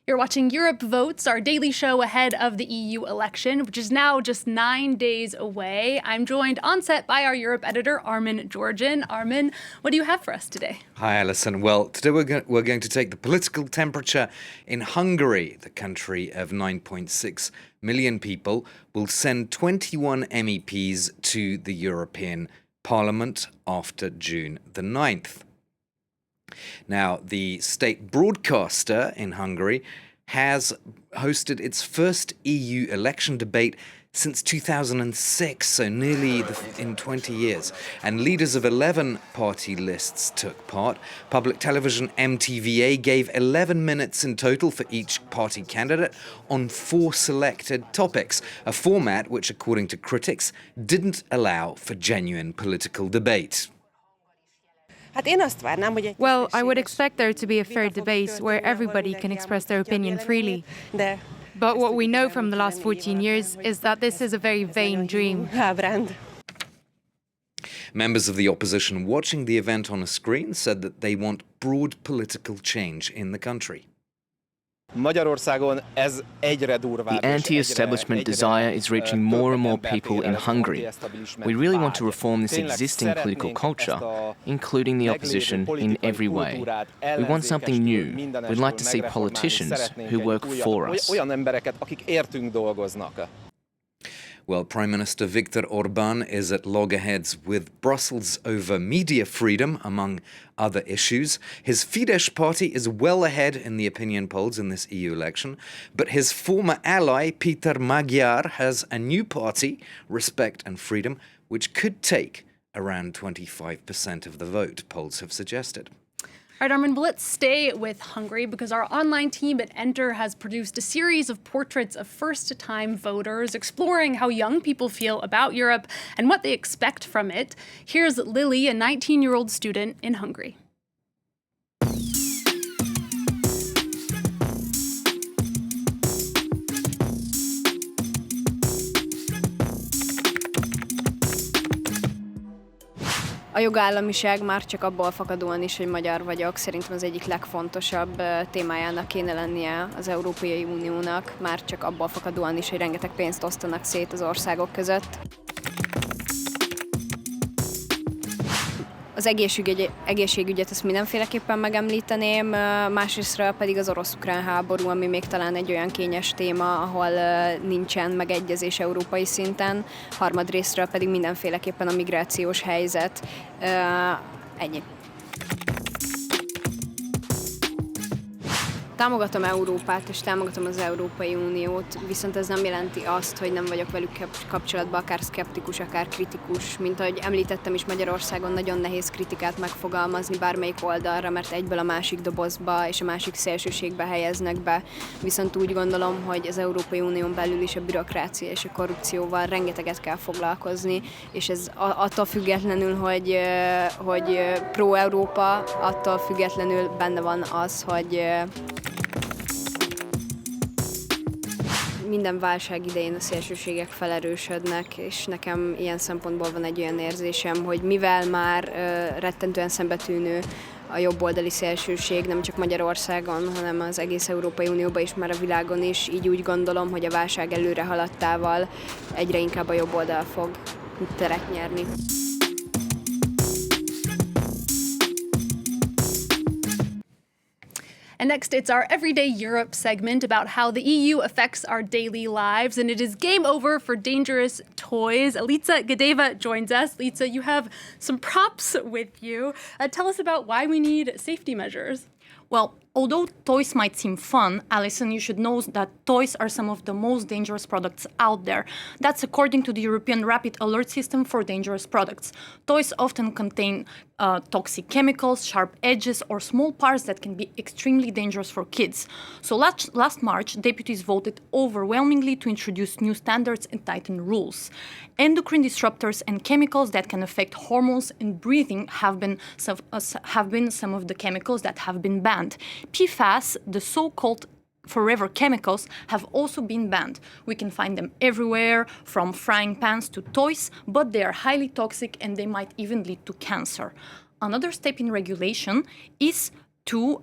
You're watching Europe Votes, our daily show ahead of the EU election, which is now just 9 days away. I'm joined on set by our Europe editor, Armin Georgian. Armin, what do you have for us today? Hi, Alison. Well, today we're going to take the political temperature in Hungary. The country of 9.6 million people will send 21 MEPs to the European Parliament after June the 9th. Now, the state broadcaster in Hungary has hosted its first EU election debate since 2006, so nearly in 20 years. And leaders of 11 party lists took part. Public television MTVA gave 11 minutes in total for each party candidate on 4 selected topics, a format which, according to critics, didn't allow for genuine political debate. Well, I would expect there to be a fair debate where everybody can express their opinion freely. But what we know from the last 14 years is that this is a very vain dream. Members of the opposition watching the event on a screen said that they want broad political change in the country. The anti-establishment desire is reaching more and more people in Hungary. We really want to reform this existing political culture, including the opposition in every way. We want something new. We'd like to see politicians who work for us. Well, Prime Minister Viktor Orbán is at loggerheads with Brussels over media freedom, among other issues. His Fidesz party is well ahead in the opinion polls in this EU election, but his former ally, Péter Magyar, has a new party, Respect and Freedom, which could take around 25% of the vote, polls have suggested. All right, Armin, but let's stay with Hungary because our online team at ENTR has produced a series of portraits of first-time voters, exploring how young people feel about Europe and what they expect from it. Here's Lili, a 19-year-old student in Hungary. A jogállamiság már csak abból fakadóan is, hogy magyar vagyok, szerintem az egyik legfontosabb témájának kéne lennie az Európai Uniónak, már csak abból fakadóan is, hogy rengeteg pénzt osztanak szét az országok között. Az egészségügyet ezt mindenféleképpen megemlíteném, másrésztről pedig az orosz-ukrán háború, ami még talán egy olyan kényes téma, ahol nincsen megegyezés európai szinten, harmadrésztről pedig mindenféleképpen a migrációs helyzet. Ennyi. Támogatom Európát és támogatom az Európai Uniót, viszont ez nem jelenti azt, hogy nem vagyok velük kapcsolatban, akár szkeptikus, akár kritikus. Mint ahogy említettem is, Magyarországon nagyon nehéz kritikát megfogalmazni bármelyik oldalra, mert egyből a másik dobozba és a másik szélsőségbe helyeznek be. Viszont úgy gondolom, hogy az Európai Unión belül is a bürokrácia és a korrupcióval rengeteget kell foglalkozni, és ez attól függetlenül, hogy pro-Európa, attól függetlenül benne van az, hogy minden válság idején a szélsőségek felerősödnek, és nekem ilyen szempontból van egy olyan érzésem, hogy mivel már rettentően szembetűnő a jobboldali szélsőség, nem csak Magyarországon, hanem az egész Európai Unióban és már a világon is, így úgy gondolom, hogy a válság előre haladtával egyre inkább a jobboldal fog teret nyerni. And next, it's our Everyday Europe segment about how the EU affects our daily lives. And it is game over for dangerous toys. Litsa Gadeva joins us. Litsa, you have some props with you. Tell us about why we need safety measures. Well, although toys might seem fun, Alison, you should know that toys are some of the most dangerous products out there. That's according to the European Rapid Alert System for Dangerous Products. Toys often contain toxic chemicals, sharp edges, or small parts that can be extremely dangerous for kids. So last March, deputies voted overwhelmingly to introduce new standards and tighten rules. Endocrine disruptors and chemicals that can affect hormones and breathing have been some of the chemicals that have been banned. PFAS, the so-called forever chemicals, have also been banned. We can find them everywhere, from frying pans to toys, but they are highly toxic and they might even lead to cancer. Another step in regulation is to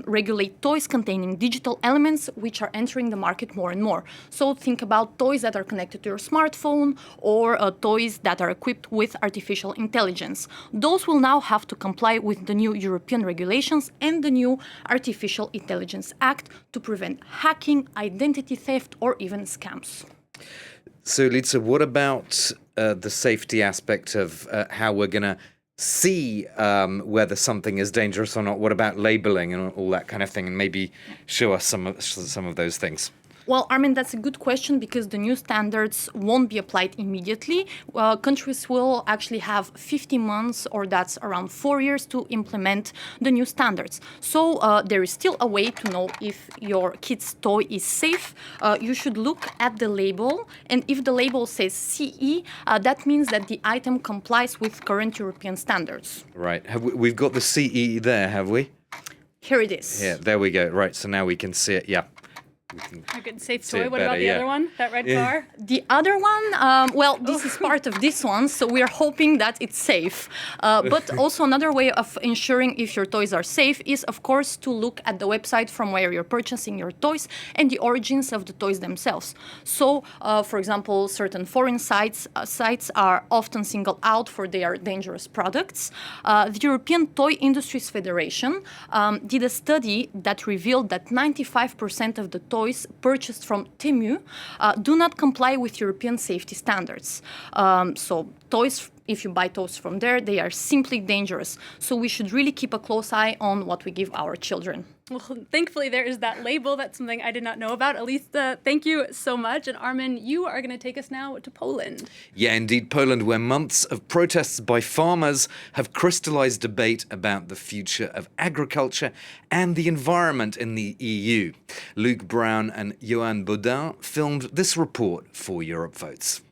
regulate toys containing digital elements which are entering the market more and more. So think about toys that are connected to your smartphone or toys that are equipped with artificial intelligence. Those will now have to comply with the new European regulations and the new Artificial Intelligence Act to prevent hacking, identity theft, or even scams. So, Lisa, what about the safety aspect of how we're going to see whether something is dangerous or not? What about labeling and all that kind of thing? And maybe show us some of those things. Well, Armin, that's a good question because the new standards won't be applied immediately. Countries will actually have 50 months, or that's around 4 years, to implement the new standards. So there is still a way to know if your kid's toy is safe. You should look at the label, and if the label says CE, that means that the item complies with current European standards. Right. We've got the CE there, have we? Here it is. Yeah, there we go. Right, so now we can see it. Yeah. A good safe toy. What about the other one? That red car? The other one, well, this is part of this one, so we are hoping that it's safe. But also another way of ensuring if your toys are safe is, of course, to look at the website from where you're purchasing your toys and the origins of the toys themselves. So, for example, certain foreign sites are often singled out for their dangerous products. The European Toy Industries Federation did a study that revealed that 95% of the toys purchased from Temu do not comply with European safety standards. So toys, if you buy toys from there, they are simply dangerous. So we should really keep a close eye on what we give our children. Well, thankfully, there is that label. That's something I did not know about. Elise, thank you so much. And Armin, you are going to take us now to Poland. Yeah, indeed, Poland, where months of protests by farmers have crystallized debate about the future of agriculture and the environment in the EU. Luke Brown and Johan Baudin filmed this report for Europe Votes.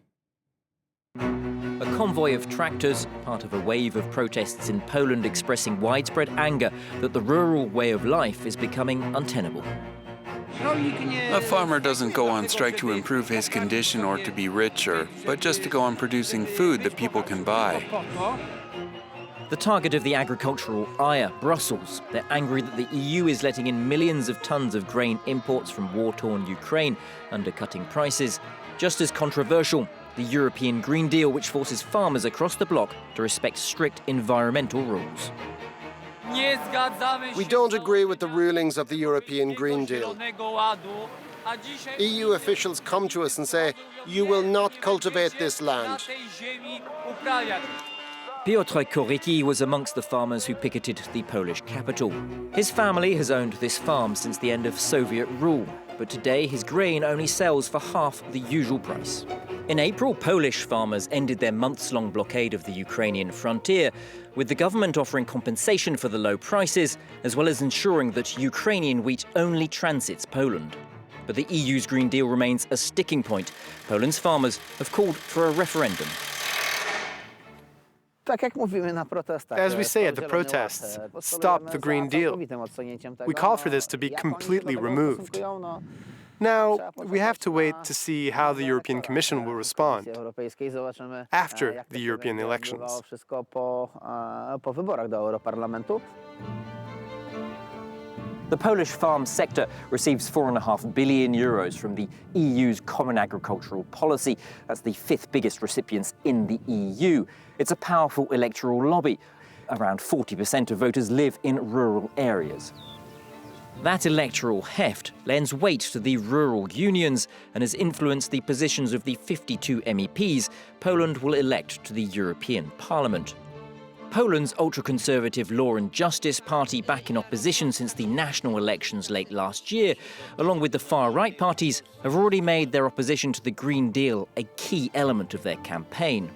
A convoy of tractors, part of a wave of protests in Poland expressing widespread anger that the rural way of life is becoming untenable. A farmer doesn't go on strike to improve his condition or to be richer, but just to go on producing food that people can buy. The target of the agricultural ire, Brussels. They're angry that the EU is letting in millions of tons of grain imports from war-torn Ukraine, undercutting prices. Just as controversial, the European Green Deal, which forces farmers across the bloc to respect strict environmental rules. We don't agree with the rulings of the European Green Deal. EU officials come to us and say, you will not cultivate this land. Piotr Koryki was amongst the farmers who picketed the Polish capital. His family has owned this farm since the end of Soviet rule, but today his grain only sells for half the usual price. In April, Polish farmers ended their months-long blockade of the Ukrainian frontier, with the government offering compensation for the low prices, as well as ensuring that Ukrainian wheat only transits Poland. But the EU's Green Deal remains a sticking point. Poland's farmers have called for a referendum. As we say at the protests, stop the Green Deal. We call for this to be completely removed. Now, we have to wait to see how the European Commission will respond after the European elections. The Polish farm sector receives €4.5 billion from the EU's Common Agricultural Policy. That's the fifth biggest recipient in the EU. It's a powerful electoral lobby. Around 40% of voters live in rural areas. That electoral heft lends weight to the rural unions and has influenced the positions of the 52 MEPs Poland will elect to the European Parliament. Poland's ultra-conservative Law and Justice party, back in opposition since the national elections late last year, along with the far-right parties, have already made their opposition to the Green Deal a key element of their campaign.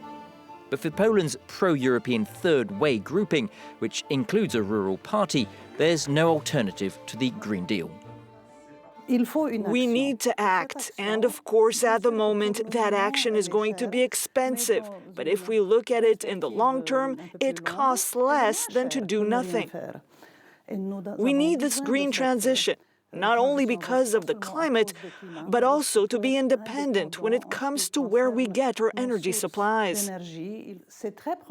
But for Poland's pro-European third way grouping, which includes a rural party, there's no alternative to the Green Deal. We need to act, and of course at the moment that action is going to be expensive. But if we look at it in the long term, it costs less than to do nothing. We need this green transition. not only because of the climate, but also to be independent when it comes to where we get our energy supplies.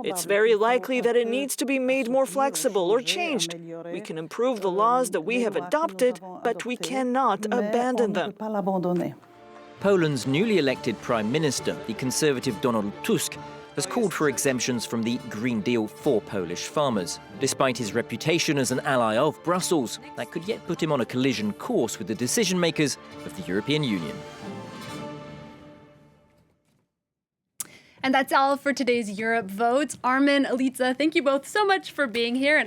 It's very likely that it needs to be made more flexible or changed. We can improve the laws that we have adopted, but we cannot abandon them. Poland's newly elected Prime Minister, the Conservative Donald Tusk, has called for exemptions from the Green Deal for Polish farmers. Despite his reputation as an ally of Brussels, that could yet put him on a collision course with the decision makers of the European Union. And that's all for today's Europe Votes. Armin, Elitza, thank you both so much for being here.